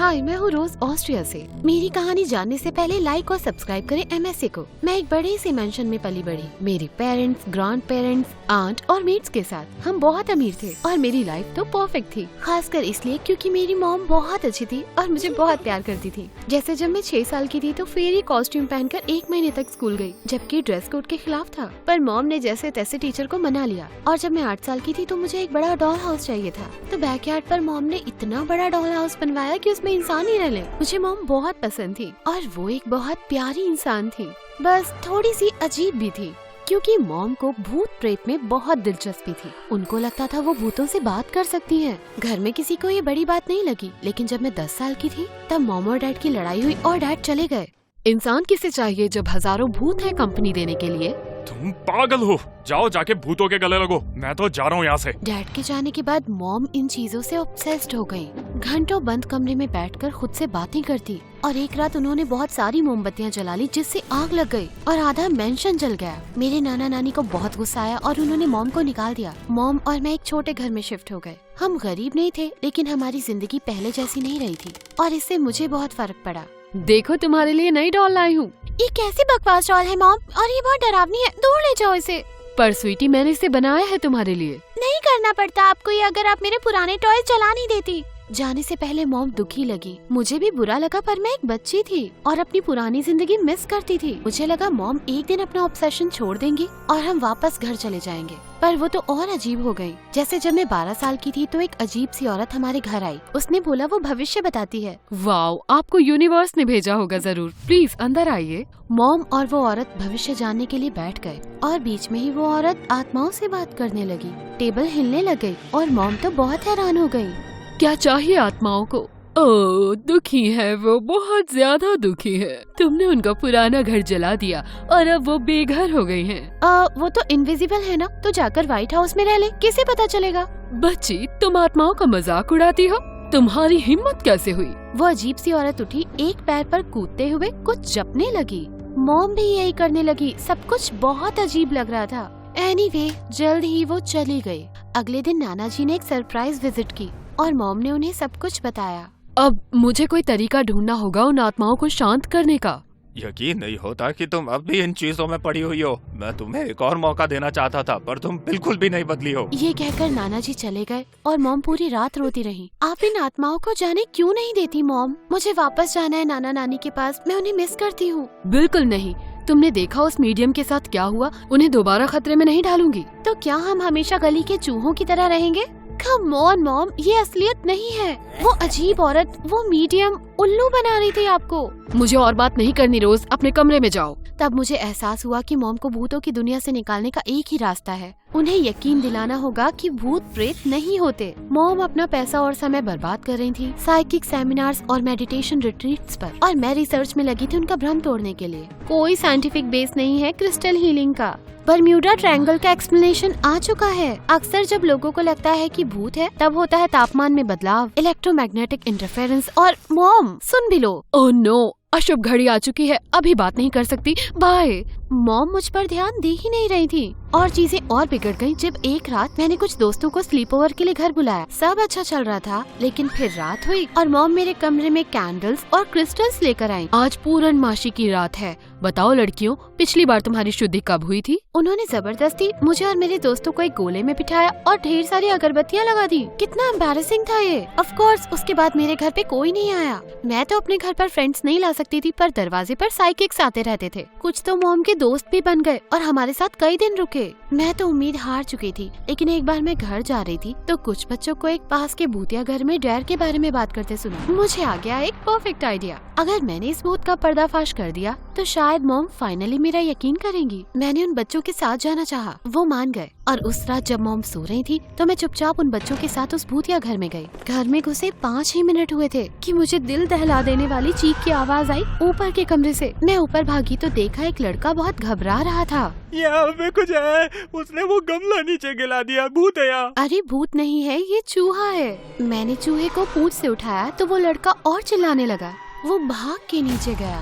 हाय, मैं हूँ रोज ऑस्ट्रिया से। मेरी कहानी जानने से पहले लाइक और सब्सक्राइब करें MSA को। मैं एक बड़े से मेंशन में पली बड़ी। मेरे पेरेंट्स, ग्रैंड पेरेंट्स, आंट और मेट्स के साथ हम बहुत अमीर थे और मेरी लाइफ तो परफेक्ट थी, खासकर इसलिए क्योंकि मेरी मॉम बहुत अच्छी थी और मुझे बहुत प्यार करती थी। जैसे जब मैं 6 साल की थी तो फेरी कॉस्ट्यूम पहनकर 1 महीने तक स्कूल गई, जबकि ड्रेस कोड के खिलाफ था, पर मॉम ने जैसे तैसे टीचर को मना लिया। और जब मैं 8 साल की थी तो मुझे एक बड़ा डॉल हाउस चाहिए था, तो बैकयार्ड पर मॉम ने इतना बड़ा डॉल हाउस बनवाया कि उसमें इंसान ही रह ले। मुझे मॉम बहुत पसंद थी और वो एक बहुत प्यारी इंसान थी, बस थोड़ी सी अजीब भी थी, क्योंकि मॉम को भूत प्रेत में बहुत दिलचस्पी थी। उनको लगता था वो भूतों से बात कर सकती हैं। घर में किसी को ये बड़ी बात नहीं लगी, लेकिन जब मैं 10 साल की थी तब मॉम और डैड की लड़ाई हुई और डैड चले गए। इंसान किसे चाहिए जब हजारों भूत हैं कंपनी देने के लिए? तुम पागल हो, जाओ जाके भूतों के गले लगो, मैं तो जा रहा हूँ यहाँ से। डैड के जाने के बाद मॉम इन चीजों से ऑब्सेस्ड हो गई। घंटों बंद कमरे में बैठकर खुद से बातें करती, और एक रात उन्होंने बहुत सारी मोमबत्तियां जला ली जिससे आग लग गई और आधा मेंशन जल गया। मेरे नाना नानी को बहुत गुस्सा आया और उन्होंने मॉम को निकाल दिया। मॉम और मैं एक छोटे घर में शिफ्ट हो गए। हम गरीब नहीं थे, लेकिन हमारी जिंदगी पहले जैसी नहीं रही थी और इससे मुझे बहुत फर्क पड़ा। देखो, तुम्हारे लिए नई डॉल लाई हूँ। ये कैसी बकवास डॉल है मॉम, और ये बहुत डरावनी है, दूर ले जाओ इसे। पर स्वीटी, मैंने इसे बनाया है तुम्हारे लिए। नहीं करना पड़ता आपको ये, अगर आप मेरे पुराने टॉयज जला नहीं देती। जाने से पहले मॉम दुखी लगी। मुझे भी बुरा लगा, पर मैं एक बच्ची थी और अपनी पुरानी जिंदगी मिस करती थी। मुझे लगा मॉम एक दिन अपना ऑब्सेशन छोड़ देंगी और हम वापस घर चले जाएंगे, पर वो तो और अजीब हो गई। जैसे जब मैं 12 साल की थी तो एक अजीब सी औरत हमारे घर आई। उसने बोला वो भविष्य बताती है। वाओ, आपको यूनिवर्स ने भेजा होगा जरूर। प्लीज अंदर आइए। मॉम और वो औरत भविष्य जानने के लिए बैठ गए और बीच में ही वो औरत आत्माओं से बात करने लगी। टेबल हिलने लग गई और मॉम तो बहुत हैरान हो गई। क्या चाहिए आत्माओं को? ओह, दुखी है वो, बहुत ज्यादा दुखी है। तुमने उनका पुराना घर जला दिया और अब वो बेघर हो गई हैं। वो तो इनविजिबल है ना, तो जाकर व्हाइट हाउस में रह ले, किसे पता चलेगा? बच्ची, तुम आत्माओं का मजाक उड़ाती हो? तुम्हारी हिम्मत कैसे हुई? वो अजीब सी औरत उठी, एक पैर पर कूदते हुए कुछ जपने लगी। मॉम भी यही करने लगी। सब कुछ बहुत अजीब लग रहा था। एनीवे, जल्द ही वो चली गई। अगले दिन नाना जी ने एक सरप्राइज विजिट की और मॉम ने उन्हें सब कुछ बताया। अब मुझे कोई तरीका ढूंढना होगा उन आत्माओं को शांत करने का। यकीन नहीं होता कि तुम अब भी इन चीजों में पड़ी हुई हो। मैं तुम्हें एक और मौका देना चाहता था, पर तुम बिल्कुल भी नहीं बदली हो। ये कहकर नाना जी चले गए और मॉम पूरी रात रोती रही। आप इन आत्माओं को जाने क्यों नहीं देती मॉम? मुझे वापस जाना है नाना नानी के पास, मैं उन्हें मिस करती हूँ। बिल्कुल नहीं। तुमने देखा उस मीडियम के साथ क्या हुआ? उन्हें दोबारा खतरे में नहीं डालूंगी। तो क्या हम हमेशा गली के चूहों की तरह रहेंगे? कम ऑन मॉम, ये असलियत नहीं है। वो अजीब औरत, वो मीडियम उल्लू बना रही थी आपको। मुझे और बात नहीं करनी रोज, अपने कमरे में जाओ। तब मुझे एहसास हुआ कि मॉम को भूतों की दुनिया से निकालने का एक ही रास्ता है। उन्हें यकीन दिलाना होगा कि भूत प्रेत नहीं होते। मॉम अपना पैसा और समय बर्बाद कर रही थी साइकिक सेमिनार्स और मेडिटेशन रिट्रीट्स पर, और मैं रिसर्च में लगी थी उनका भ्रम तोड़ने के लिए। कोई साइंटिफिक बेस नहीं है क्रिस्टल हीलिंग का। बरम्यूडा ट्रायंगल का एक्सप्लेनेशन आ चुका है। अक्सर जब लोगों को लगता है कि भूत है, तब होता है तापमान में बदलाव, इलेक्ट्रोमैग्नेटिक इंटरफेरेंस और मॉम सुन भी लो। ओह नो, अशुभ घड़ी आ चुकी है, अभी बात नहीं कर सकती, बाय। मॉम मुझ पर ध्यान दे ही नहीं रही थी और चीजें और बिगड़ गईं जब एक रात मैंने कुछ दोस्तों को स्लीप ओवर के लिए घर बुलाया। सब अच्छा चल रहा था, लेकिन फिर रात हुई और मॉम मेरे कमरे में कैंडल्स और क्रिस्टल्स लेकर आई। आज पूर्णमासी की रात है। बताओ लड़कियों, पिछली बार तुम्हारी शुद्धि कब हुई थी? उन्होंने जबरदस्ती मुझे और मेरे दोस्तों को एक गोले में बिठाया और ढेर सारी अगरबत्तियां लगा दी। कितना एम्बैरेसिंग था ये। ऑफ कोर्स उसके बाद मेरे घर पे कोई नहीं आया। मैं तो अपने घर पर फ्रेंड्स नहीं ला सकती थी, पर दरवाजे पर साइकिक्स आते रहते थे। कुछ तो मॉम के दोस्त भी बन गए और हमारे साथ कई दिन रुके। मैं तो उम्मीद हार चुकी थी, लेकिन एक बार मैं घर जा रही थी तो कुछ बच्चों को एक पास के भूतिया घर में डर के बारे में बात करते सुना। मुझे आ गया एक परफेक्ट आइडिया। अगर मैंने इस भूत का पर्दाफाश कर दिया तो शायद मॉम फाइनली मेरा यकीन करेंगी। मैंने उन बच्चों के साथ जाना चाहा, वो मान गए, और उस रात जब मॉम सो रही थी तो मैं चुपचाप उन बच्चों के साथ उस भूतिया घर में गई। घर में घुसे 5 ही मिनट हुए थे कि मुझे दिल दहला देने वाली चीख की आवाज आई ऊपर के कमरे से। मैं ऊपर भागी तो देखा एक लड़का बहुत घबरा रहा था। यहाँ पे कुछ है, उसने वो गमला नीचे गिरा दिया, भूत है यहाँ। अरे भूत नहीं है, ये चूहा है। मैंने चूहे को पूंछ से उठाया तो वो लड़का और चिल्लाने लगा। वो भाग के नीचे गया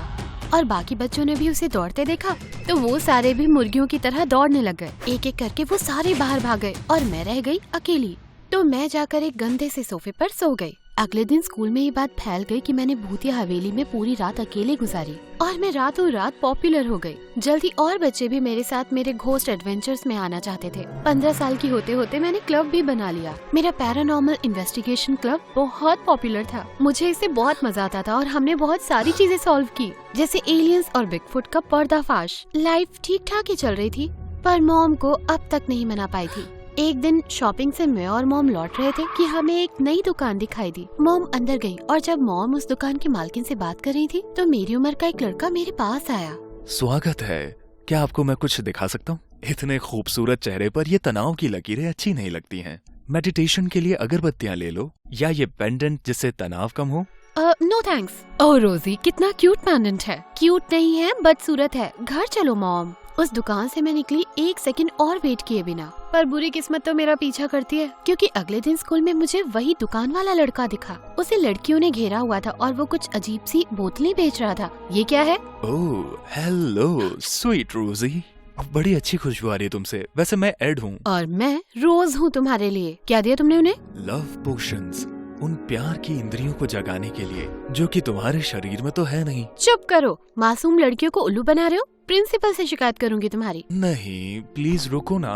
और बाकी बच्चों ने भी उसे दौड़ते देखा तो वो सारे भी मुर्गियों की तरह दौड़ने लग गए। एक एक करके वो सारे बाहर भाग गए और मैं रह गई अकेली। तो मैं जाकर एक गंदे से सोफे पर सो गई अगले दिन स्कूल में ये बात फैल गई कि मैंने भूतिया हवेली में पूरी रात अकेले गुजारी और मैं रातों रात पॉपुलर हो गई। जल्दी और बच्चे भी मेरे साथ मेरे घोस्ट एडवेंचर्स में आना चाहते थे। 15 साल की होते होते मैंने क्लब भी बना लिया। मेरा पैरानॉर्मल इन्वेस्टिगेशन क्लब बहुत पॉपुलर था। मुझे इससे बहुत मजा आता था और हमने बहुत सारी चीजें सॉल्व की, जैसे एलियंस और बिगफुट का पर्दाफाश। लाइफ ठीक ठाक ही चल रही थी, पर मॉम को अब तक नहीं मना पाई थी। एक दिन शॉपिंग से मैं और मॉम लौट रहे थे कि हमें एक नई दुकान दिखाई दी। मॉम अंदर गई और जब मॉम उस दुकान की मालकिन से बात कर रही थी तो मेरी उम्र का एक लड़का मेरे पास आया। स्वागत है, क्या आपको मैं कुछ दिखा सकता हूँ? इतने खूबसूरत चेहरे पर ये तनाव की लकीरें अच्छी नहीं लगती हैं। मेडिटेशन के लिए अगरबत्तियाँ ले लो या ये पेंडेंट जिससे तनाव कम हो। No thanks. ओह रोजी, कितना क्यूट पेंडेंट है। क्यूट नहीं है बदसूरत है। घर चलो मॉम। उस दुकान से मैं निकली 1 सेकंड और वेट किए बिना, पर बुरी किस्मत तो मेरा पीछा करती है, क्योंकि अगले दिन स्कूल में मुझे वही दुकान वाला लड़का दिखा। उसे लड़कियों ने घेरा हुआ था और वो कुछ अजीब सी बोतलें बेच रहा था। ये क्या है? ओह हेलो स्वीट रोजी, बड़ी अच्छी खुशबू आ रही है तुमसे। वैसे मैं एड हूँ और मैं रोज हूँ तुम्हारे लिए। क्या दिया तुमने उन्हें? लव पोशंस, उन प्यार की इंद्रियों को जगाने के लिए जो कि तुम्हारे शरीर में तो है नहीं। चुप करो, मासूम लड़कियों को उल्लू बना रहे हो। प्रिंसिपल से शिकायत करूंगी तुम्हारी। नहीं प्लीज रुको ना,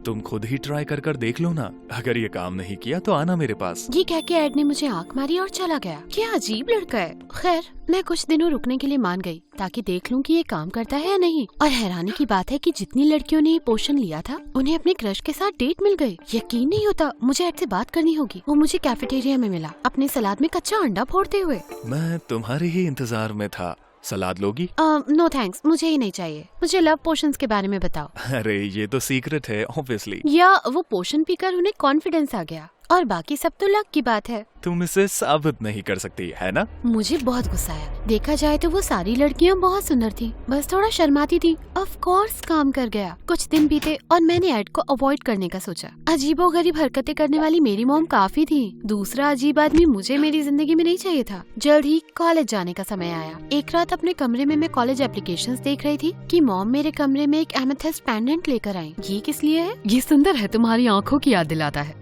तुम खुद ही ट्राई कर कर देख लो ना। अगर ये काम नहीं किया तो आना मेरे पास। ये कह के एड ने मुझे आंख मारी और चला गया। क्या अजीब लड़का है। खैर मैं कुछ दिनों रुकने के लिए मान गई ताकि देख लूं कि ये काम करता है या नहीं। और हैरानी की बात है कि जितनी लड़कियों ने ये पोषण लिया था उन्हें अपने क्रश के साथ डेट मिल गई। यकीन नहीं होता। मुझे एड से बात करनी होगी। वो मुझे कैफेटेरिया में मिला, अपने सलाद में कच्चा अंडा फोड़ते हुए। मैं तुम्हारे ही इंतजार में था। सलाद लोगी? नो थैंक्स, मुझे ही नहीं चाहिए। मुझे लव पोशंस के बारे में बताओ। अरे ये तो सीक्रेट है ऑब्वियसली। या वो पोषण पीकर उन्हें कॉन्फिडेंस आ गया और बाकी सब तो लक की बात है। तुम इसे साबित नहीं कर सकती है ना? मुझे बहुत गुस्सा आया। देखा जाए तो वो सारी लड़कियां बहुत सुंदर थी, बस थोड़ा शर्माती थी। ऑफ कोर्स काम कर गया। कुछ दिन बीते और मैंने एड को अवॉइड करने का सोचा। अजीबोगरीब हरकतें करने वाली मेरी मॉम काफी थी। दूसरा अजीब आदमी मुझे मेरी जिंदगी में नहीं चाहिए था। जल्द ही कॉलेज जाने का समय आया। एक रात अपने कमरे में मैं कॉलेज एप्लीकेशंस देख रही थी कि मॉम मेरे कमरे में एक एमेथिस्ट पेंडेंट लेकर आई। ये किस लिए है? ये सुंदर है, तुम्हारी आँखों की याद दिलाता है।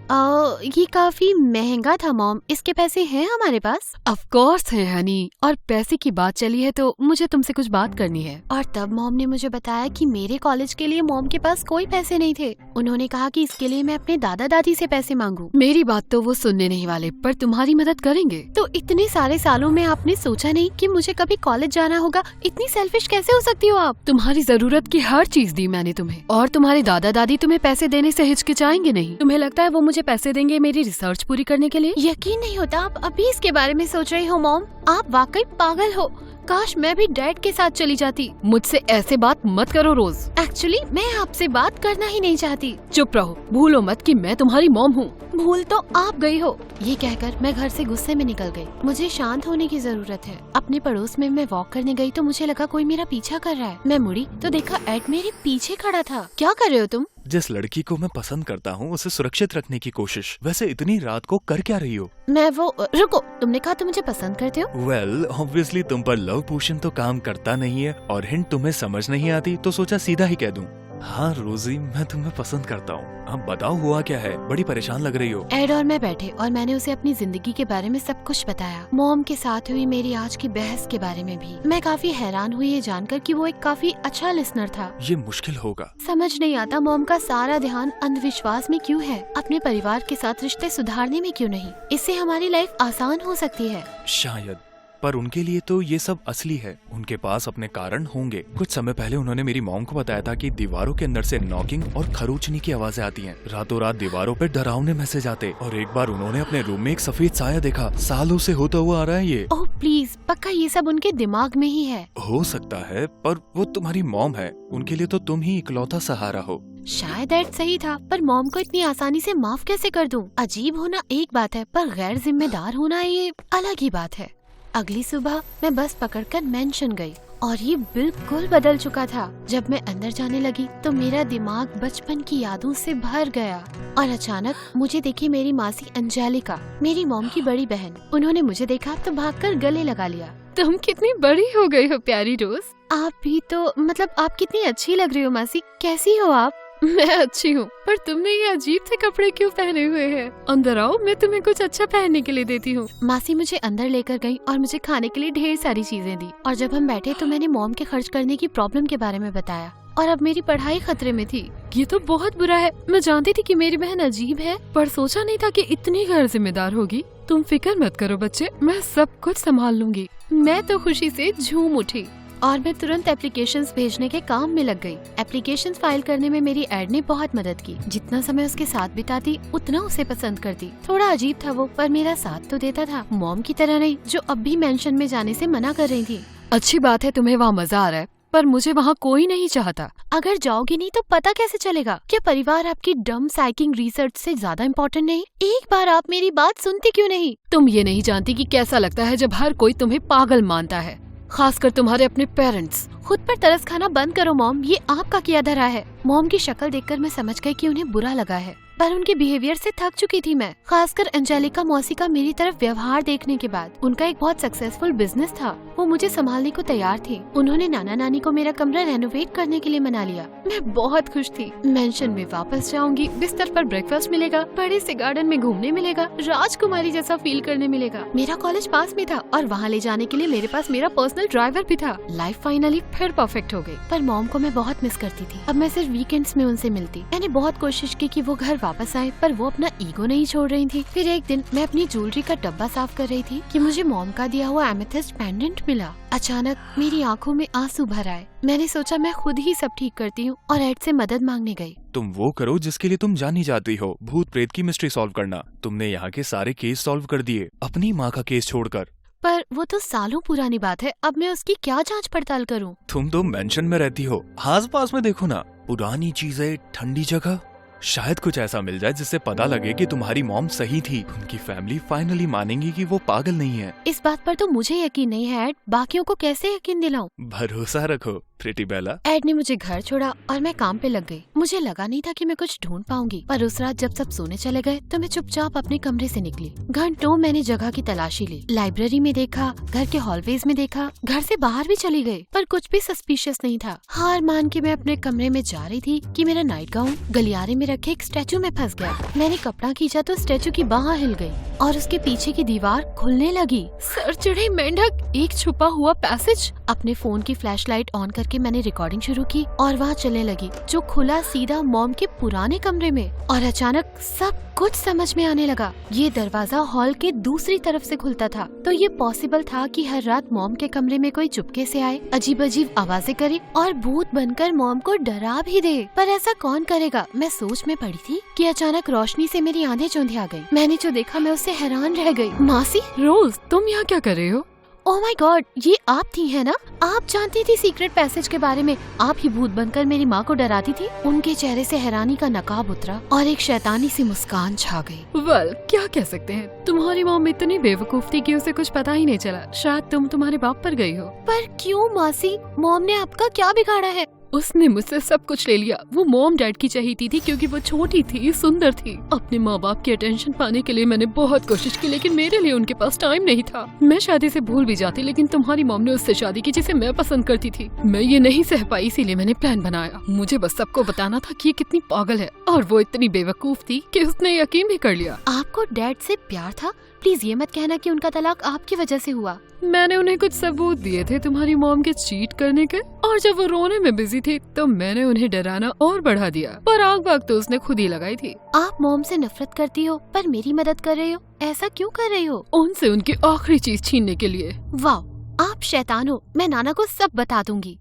ये काफी महंगा था मॉम, इसके पैसे हैं हमारे पास? ऑफ कोर्स है हनी, और पैसे की बात चली है तो मुझे तुमसे कुछ बात करनी है। और तब मॉम ने मुझे बताया कि मेरे कॉलेज के लिए मॉम के पास कोई पैसे नहीं थे। उन्होंने कहा कि इसके लिए मैं अपने दादा दादी से पैसे मांगू। मेरी बात तो वो सुनने नहीं वाले, पर तुम्हारी मदद करेंगे। तो इतने सारे सालों में आपने सोचा नहीं कि मुझे कभी कॉलेज जाना होगा? इतनी सेल्फिश कैसे हो सकती हो आप? तुम्हारी जरूरत की हर चीज दी मैंने तुम्हें, और तुम्हारे दादा दादी तुम्हें पैसे देने से हिचकिचाएंगे नहीं। तुम्हें लगता है वो मुझे पैसे देंगे मेरी रिसर्च पूरी करने के लिए? यकीन नहीं होता आप अभी इसके बारे में सोच रही हो मॉम। आप वाकई पागल हो। काश मैं भी डैड के साथ चली जाती। मुझसे ऐसे बात मत करो रोज। एक्चुअली मैं आपसे बात करना ही नहीं चाहती। चुप रहो, भूलो मत कि मैं तुम्हारी मॉम हूँ। भूल तो आप गई हो। ये कहकर मैं घर से गुस्से में निकल गई। मुझे शांत होने की जरूरत है। अपने पड़ोस में मैं वॉक करने गई तो मुझे लगा कोई मेरा पीछा कर रहा है। मैं मुड़ी तो देखा एड मेरे पीछे खड़ा था। क्या कर रहे हो तुम? जिस लड़की को मैं पसंद करता हूँ उसे सुरक्षित रखने की कोशिश। वैसे इतनी रात को कर क्या रही हो? मैं वो रुको, तुमने कहा तुम मुझे पसंद करते हो? वेल ऑब्वियसली तुम पर लव पोशन तो काम करता नहीं है, और हिंट तुम्हें समझ नहीं आती तो सोचा सीधा ही कह दूं। हाँ रोजी, मैं तुम्हें पसंद करता हूँ। अब बताओ हुआ क्या है? बड़ी परेशान लग रही हो। एड और मैं बैठे और मैंने उसे अपनी जिंदगी के बारे में सब कुछ बताया। मॉम के साथ हुई मेरी आज की बहस के बारे में भी। मैं काफी हैरान हुई ये जानकर कि वो एक काफी अच्छा लिसनर था। ये मुश्किल होगा। समझ नहीं आता मॉम का सारा ध्यान अंधविश्वास में क्यों है, अपने परिवार के साथ रिश्ते सुधारने में क्यों नहीं। इससे हमारी लाइफ आसान हो सकती है। शायद, पर उनके लिए तो ये सब असली है। उनके पास अपने कारण होंगे। कुछ समय पहले उन्होंने मेरी मॉम को बताया था कि दीवारों के अंदर से नॉकिंग और खरोचने की आवाजें आती हैं। रातों रात दीवारों पे डरावने मैसेज आते, और एक बार उन्होंने अपने रूम में एक सफेद साया देखा। सालों से होता हुआ आ रहा है ये। ओह प्लीज, पक्का ये सब उनके दिमाग में ही है। हो सकता है, पर वो तुम्हारी मॉम है, उनके लिए तो तुम ही इकलौता सहारा हो। शायद एड सही था, पर मॉम को इतनी आसानी से माफ कैसे कर दूं? अजीब होना एक बात है, पर गैर जिम्मेदार होना ये अलग ही बात है। अगली सुबह मैं बस पकड़कर मेंशन गई और ये बिल्कुल बदल चुका था। जब मैं अंदर जाने लगी तो मेरा दिमाग बचपन की यादों से भर गया, और अचानक मुझे देखी मेरी मासी अंजेलिका, मेरी मॉम की बड़ी बहन। उन्होंने मुझे देखा तो भागकर गले लगा लिया। तुम कितनी बड़ी हो गई हो प्यारी रोज। आप भी तो, मतलब आप कितनी अच्छी लग रही हो मासी। कैसी हो आप? मैं अच्छी हूँ, पर तुमने ये अजीब से कपड़े क्यों पहने हुए हैं? अंदर आओ, मैं तुम्हें कुछ अच्छा पहनने के लिए देती हूँ। मासी मुझे अंदर लेकर गई और मुझे खाने के लिए ढेर सारी चीजें दी। और जब हम बैठे तो मैंने मॉम के खर्च करने की प्रॉब्लम के बारे में बताया और अब मेरी पढ़ाई खतरे में थी। ये तो बहुत बुरा है। मैं जानती थी कि मेरी बहन अजीब है, पर सोचा नहीं था कि इतनी गैर जिम्मेदार होगी। तुम फिक्र मत करो बच्चे, मैं सब कुछ संभाल लूंगी। मैं तो खुशी से झूम उठी और मैं तुरंत एप्लीकेशंस भेजने के काम में लग गई। एप्लीकेशंस फाइल करने में मेरी एड ने बहुत मदद की। जितना समय उसके साथ बिताती उतना उसे पसंद करती। थोड़ा अजीब था वो, पर मेरा साथ तो देता था। मॉम की तरह नहीं, जो अब भी मेंशन में जाने से मना कर रही थी। अच्छी बात है तुम्हें वहाँ मजा आ रहा है, पर मुझे वहाँ कोई नहीं चाहता। अगर जाओगी नहीं तो पता कैसे चलेगा? क्या परिवार आपकी डम साइकिंग रिसर्च से ज्यादा इम्पोर्टेंट नहीं? एक बार आप मेरी बात सुनती क्यों नहीं? तुम ये नहीं जानती कि कैसा लगता है जब हर कोई तुम्हें पागल मानता है, खासकर तुम्हारे अपने पेरेंट्स। खुद पर तरस खाना बंद करो मॉम, ये आपका किया धरा है। मॉम की शक्ल देखकर मैं समझ गई कि उन्हें बुरा लगा है, पर उनके बिहेवियर से थक चुकी थी मैं। खासकर एंजेलिका मौसी का मेरी तरफ व्यवहार देखने के बाद। उनका एक बहुत सक्सेसफुल बिजनेस था, वो मुझे संभालने को तैयार थी। उन्होंने नाना नानी को मेरा कमरा रेनोवेट करने के लिए मना लिया। मैं बहुत खुश थी। मेंशन में वापस जाऊंगी, बिस्तर पर ब्रेकफास्ट मिलेगा, बड़े से गार्डन में घूमने मिलेगा, राजकुमारी जैसा फील करने मिलेगा। मेरा कॉलेज पास में था और वहाँ ले जाने के लिए मेरे पास मेरा पर्सनल ड्राइवर भी था। लाइफ फाइनली फिर परफेक्ट हो गई। पर मॉम को मैं बहुत मिस करती थी। अब मैं सिर्फ वीकेंड्स में उनसे मिलती। मैंने बहुत कोशिश की कि वो घर वापस आए, पर वो अपना ईगो नहीं छोड़ रही थी। फिर एक दिन मैं अपनी ज्वेलरी का डब्बा साफ कर रही थी कि मुझे मॉम का दिया हुआ एमेथिस्ट पेंडेंट मिला। अचानक मेरी आंखों में आंसू भर आए। मैंने सोचा मैं खुद ही सब ठीक करती हूँ और एड से मदद मांगने गई। तुम वो करो जिसके लिए तुम जानी जाती हो, भूत प्रेत की मिस्ट्री सॉल्व करना। तुमने यहाँ के सारे केस सॉल्व कर दिए, अपनी माँ का केस छोड़कर। पर वो तो सालों पुरानी बात है, अब मैं उसकी क्या जांच पड़ताल करूं? तुम तो मेंशन में रहती हो, आस पास में देखो ना। पुरानी चीजें, ठंडी जगह, शायद कुछ ऐसा मिल जाए जिससे पता लगे कि तुम्हारी मॉम सही थी। उनकी फैमिली फाइनली मानेंगी कि वो पागल नहीं है। इस बात पर तो मुझे यकीन नहीं है एड, बाकियों को कैसे यकीन दिलाऊं? भरोसा रखो प्रिटी बेला। एड ने मुझे घर छोड़ा और मैं काम पे लग गई। मुझे लगा नहीं था कि मैं कुछ ढूंढ पाऊंगी, पर उस रात जब सब सोने चले गए तो मैं चुपचाप अपने कमरे से निकली। घंटों मैंने जगह की तलाशी ली, लाइब्रेरी में देखा, घर के हॉलवेज में देखा, घर से बाहर भी चली गई, पर कुछ भी सस्पिशियस नहीं था। हार मान के मैं अपने कमरे में जा रही थी कि मेरा नाइट गाउन गलियारे में रखे एक स्टैचू में फंस गया। मैंने कपड़ा खींचा तो स्टैचू की बाह हिल गई और उसके पीछे की दीवार खुलने लगी। सर चढ़े मेंढक, एक छुपा हुआ पैसेज। अपने फोन की फ्लैशलाइट ऑन करके मैंने रिकॉर्डिंग शुरू की और वहाँ चलने लगी, जो खुला सीधा मॉम के पुराने कमरे में। और अचानक सब कुछ समझ में आने लगा। ये दरवाजा हॉल के दूसरी तरफ से खुलता था, तो ये पॉसिबल था कि हर रात मॉम के कमरे में कोई चुपके से आए, अजीब अजीब आवाजें करे और भूत बनकर मॉम को डरा भी दे। पर ऐसा कौन करेगा? मैं सोच में पड़ी थी कि अचानक रोशनी से मेरी आंखें चौंधी आ गई। मैंने जो देखा मैं उससे हैरान रह गई। मासी, रोज तुम यहाँ क्या कर रहे हो? ओह माय गॉड, ये आप थी है ना? आप जानती थी सीक्रेट पैसेज के बारे में? आप ही भूत बनकर मेरी माँ को डराती थी? उनके चेहरे से हैरानी का नकाब उतरा और एक शैतानी सी मुस्कान छा गई। वेल, क्या कह सकते हैं, तुम्हारी मॉम इतनी बेवकूफ थी कि उसे कुछ पता ही नहीं चला। शायद तुम तुम्हारे बाप पर गई हो। पर क्यों मासी? मॉम ने आपका क्या बिगाड़ा है? उसने मुझसे सब कुछ ले लिया। वो मॉम डैड की चाहती थी क्योंकि वो छोटी थी, सुंदर थी। अपने माँ बाप की अटेंशन पाने के लिए मैंने बहुत कोशिश की, लेकिन मेरे लिए उनके पास टाइम नहीं था। मैं शादी से भूल भी जाती, लेकिन तुम्हारी मॉम ने उससे शादी की जिसे मैं पसंद करती थी। मैं ये नहीं सह पाई, इसीलिए मैंने प्लान बनाया। मुझे बस सबको बताना था कि ये कितनी पागल है, और वो इतनी बेवकूफ थी कि उसने यकीन भी कर लिया। आपको डैड से प्यार था? प्लीज ये मत कहना कि उनका तलाक आपकी वजह से हुआ। मैंने उन्हें कुछ सबूत दिए थे तुम्हारी मॉम के चीट करने के, और जब वो रोने में बिजी थी तो मैंने उन्हें डराना और बढ़ा दिया। पर आग बाग तो उसने खुद ही लगाई थी। आप मॉम से नफरत करती हो पर मेरी मदद कर रहे हो, ऐसा क्यों कर रही हो? उनसे उनकी आखिरी चीज छीनने के लिए। वाह, आप शैतान हो। मैं नाना को सब बता दूंगी।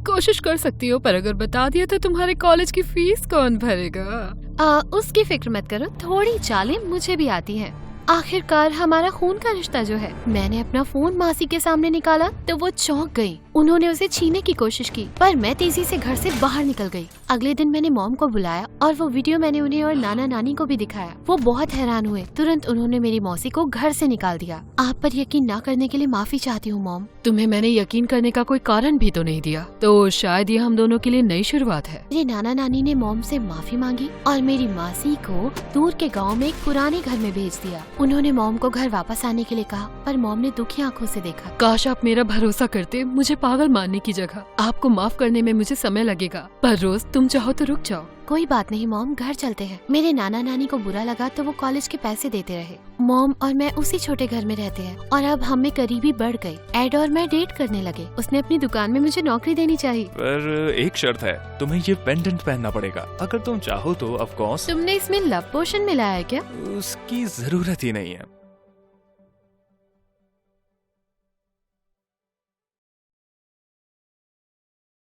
कोशिश कर सकती हो, पर अगर बता दिया तो तुम्हारे कॉलेज की फीस कौन भरेगा? उसकी फिक्र मत करो, थोड़ी चालें मुझे भी आती हैं। आखिरकार हमारा खून का रिश्ता जो है। मैंने अपना फोन मासी के सामने निकाला तो वो चौंक गई। उन्होंने उसे छीनने की कोशिश की, पर मैं तेजी से घर से बाहर निकल गई। अगले दिन मैंने मॉम को बुलाया और वो वीडियो मैंने उन्हें और नाना नानी को भी दिखाया। वो बहुत हैरान हुए। तुरंत उन्होंने मेरी मौसी को घर से निकाल दिया। आप पर यकीन न करने के लिए माफी चाहती हूँ मॉम। तुम्हें मैंने यकीन करने का कोई कारण भी तो नहीं दिया, तो शायद ये हम दोनों के लिए नई शुरुआत है। मेरे नाना नानी ने मॉम से माफी मांगी और मेरी मासी को दूर के गाँव में एक पुराने घर में भेज दिया। उन्होंने मॉम को घर वापस आने के लिए कहा, पर मॉम ने दुखी आंखों से देखा। काश आप मेरा भरोसा करते, मुझे पागल मानने की जगह। आपको माफ करने में मुझे समय लगेगा, पर रोज तुम चाहो तो रुक जाओ। कोई बात नहीं मॉम, घर चलते हैं। मेरे नाना नानी को बुरा लगा तो वो कॉलेज के पैसे देते रहे। मॉम और मैं उसी छोटे घर में रहते हैं और अब हम में करीबी बढ़ गई। एड और मैं डेट करने लगे। उसने अपनी दुकान में मुझे नौकरी देनी चाहिए। पर एक शर्त है, तुम्हें ये पेंडेंट पहनना पड़ेगा। अगर तुम चाहो तो ऑफ कोर्स। तुमने इसमें लव पोशन मिलाया है क्या? उसकी जरूरत ही नहीं है।